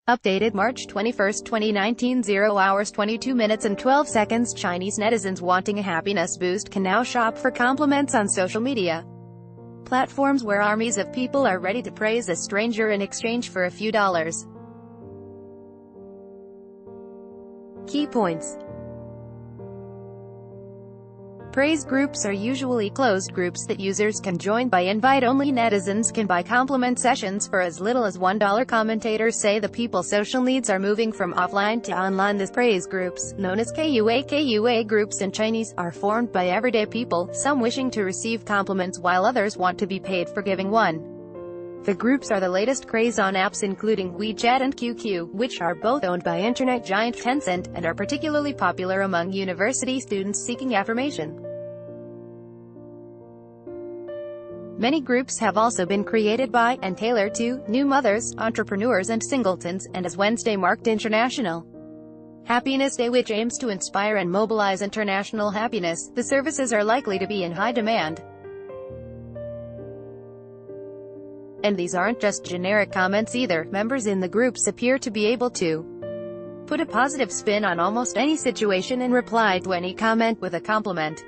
Updated March 21, 2019, 0 hours 22 minutes and 12 seconds. Chinese netizens wanting a happiness boost can now shop for compliments on social media platforms where armies of people are ready to praise a stranger in exchange for a few dollars. Key points. Praise groups are usually closed groups that users can join by invite only. Netizens can buy compliment sessions for as little as $1. Commentators say the people's social needs are moving from offline to online. These praise groups, known as KUA groups in Chinese, are formed by everyday people, some wishing to receive compliments while others want to be paid for giving one. The groups are the latest craze on apps including WeChat and QQ, which are both owned by internet giant Tencent, and are particularly popular among university students seeking affirmation. Many groups have also been created by, and tailored to, new mothers, entrepreneurs and singletons, and as Wednesday marked International Happiness Day, which aims to inspire and mobilize international happiness, the services are likely to be in high demand. And these aren't just generic comments either. Members in the groups appear to be able to put a positive spin on almost any situation and reply to any comment with a compliment.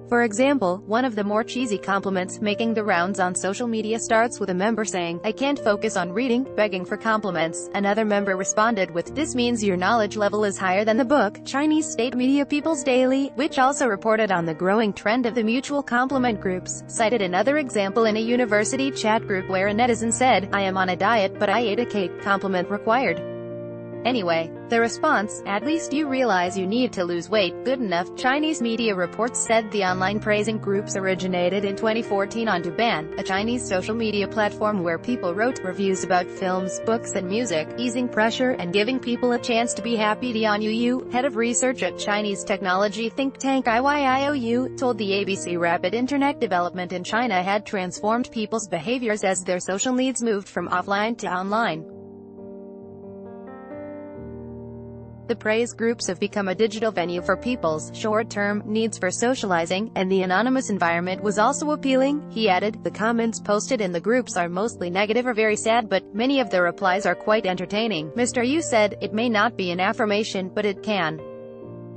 For example, one of the more cheesy compliments making the rounds on social media starts with a member saying, "I can't focus on reading," begging for compliments. Another member responded with, "This means your knowledge level is higher than the book." Chinese state media People's Daily, which also reported on the growing trend of the mutual compliment groups, cited another example in a university chat group where a netizen said, "I am on a diet, but I ate a cake. Compliment required." Anyway, the response, "At least you realize you need to lose weight. Good enough." Chinese media reports said the online praising groups originated in 2014 on Douban, a Chinese social media platform where people wrote reviews about films, books and music, easing pressure and giving people a chance to be happy. Dian Yu, head of research at Chinese technology think tank IYIOU, told the ABC rapid internet development in China had transformed people's behaviors as their social needs moved from offline to online. The praise groups have become a digital venue for people's short-term needs for socializing, and the anonymous environment was also appealing, he added. The comments posted in the groups are mostly negative or very sad, but many of the replies are quite entertaining. Mr. Yu said, "It may not be an affirmation, but it can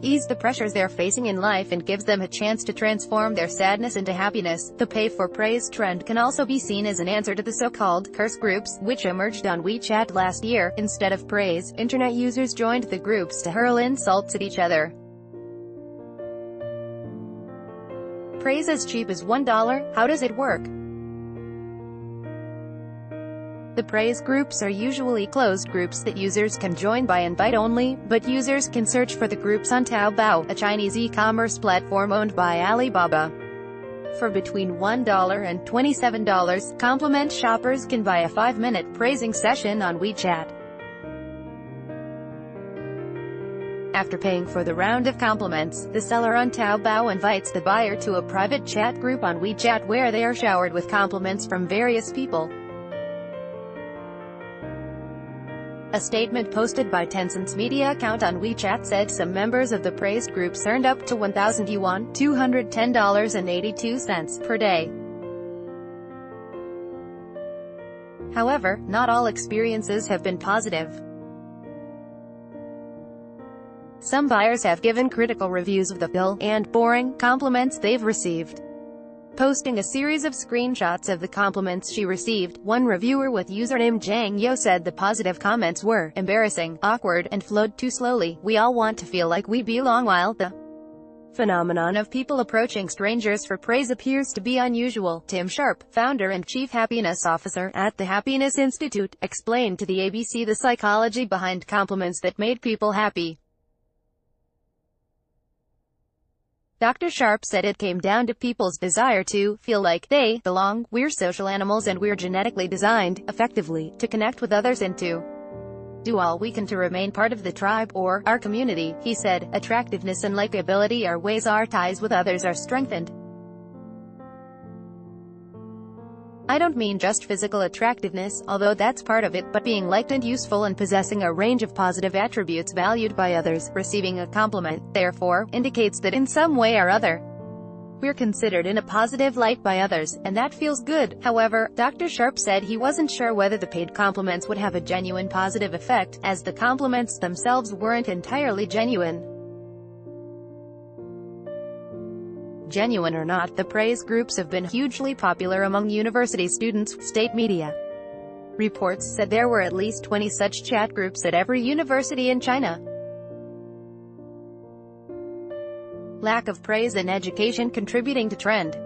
ease the pressures they're facing in life and gives them a chance to transform their sadness into happiness." The pay for praise trend can also be seen as an answer to the so-called curse groups, which emerged on WeChat last year. Instead of praise, internet users joined the groups to hurl insults at each other. Praise as cheap as $1? How does it work? The praise groups are usually closed groups that users can join by invite only, but users can search for the groups on Taobao, a Chinese e-commerce platform owned by Alibaba. For between $1 and $27, compliment shoppers can buy a 5-minute praising session on WeChat. After paying for the round of compliments, the seller on Taobao invites the buyer to a private chat group on WeChat where they are showered with compliments from various people. A statement posted by Tencent's media account on WeChat said some members of the praised groups earned up to 1,000 yuan, $210.82 per day. However, not all experiences have been positive. Some buyers have given critical reviews of the dull and boring compliments they've received. Posting a series of screenshots of the compliments she received, one reviewer with username Zhang Yo said the positive comments were embarrassing, awkward, and flowed too slowly. "We all want to feel like we belong." While the phenomenon of people approaching strangers for praise appears to be unusual, Tim Sharp, founder and chief happiness officer at the Happiness Institute, explained to the ABC the psychology behind compliments that made people happy. Dr. Sharp said it came down to people's desire to feel like they belong. "We're social animals and we're genetically designed, effectively, to connect with others and to do all we can to remain part of the tribe, or our community," he said. "Attractiveness and likability are ways our ties with others are strengthened. I don't mean just physical attractiveness, although that's part of it, but being liked and useful and possessing a range of positive attributes valued by others. Receiving a compliment, therefore, indicates that in some way or other, We're considered in a positive light by others, and that feels good. However, Dr. Sharp said he wasn't sure whether the paid compliments would have a genuine positive effect, as the compliments themselves weren't entirely genuine. Genuine or not, the praise groups have been hugely popular among university students, state media reports said. There were at least 20 such chat groups at every university in China. Lack of praise in education contributing to trend.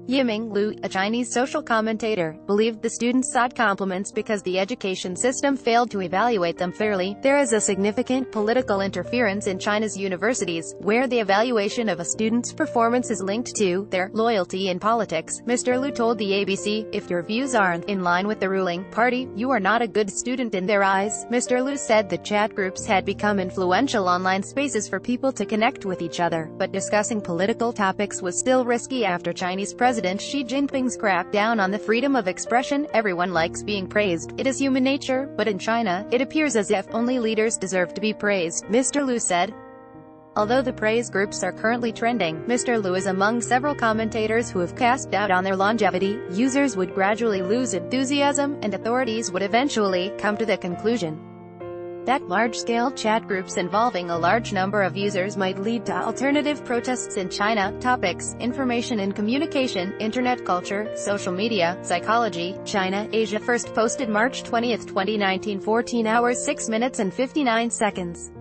Yiming Lu, a Chinese social commentator, believed the students sought compliments because the education system failed to evaluate them fairly. There is a significant political interference in China's universities, where the evaluation of a student's performance is linked to their loyalty in politics. Mr. Lu told the ABC, "If your views aren't in line with the ruling party, you are not a good student in their eyes." Mr. Lu said the chat groups had become influential online spaces for people to connect with each other, but discussing political topics was still risky after Chinese President Xi Jinping's crackdown on the freedom of expression. Everyone likes being praised. It is human nature, but in China, it appears as if only leaders deserve to be praised, Mr. Lu said. Although the praise groups are currently trending, Mr. Lu is among several commentators who have cast doubt on their longevity. Users would gradually lose enthusiasm, and authorities would eventually come to the conclusion that large-scale chat groups involving a large number of users might lead to alternative protests in China. Topics: information and communication, internet culture, social media, psychology. China, Asia. First posted March 20, 2019. 14 hours 6 minutes and 59 seconds.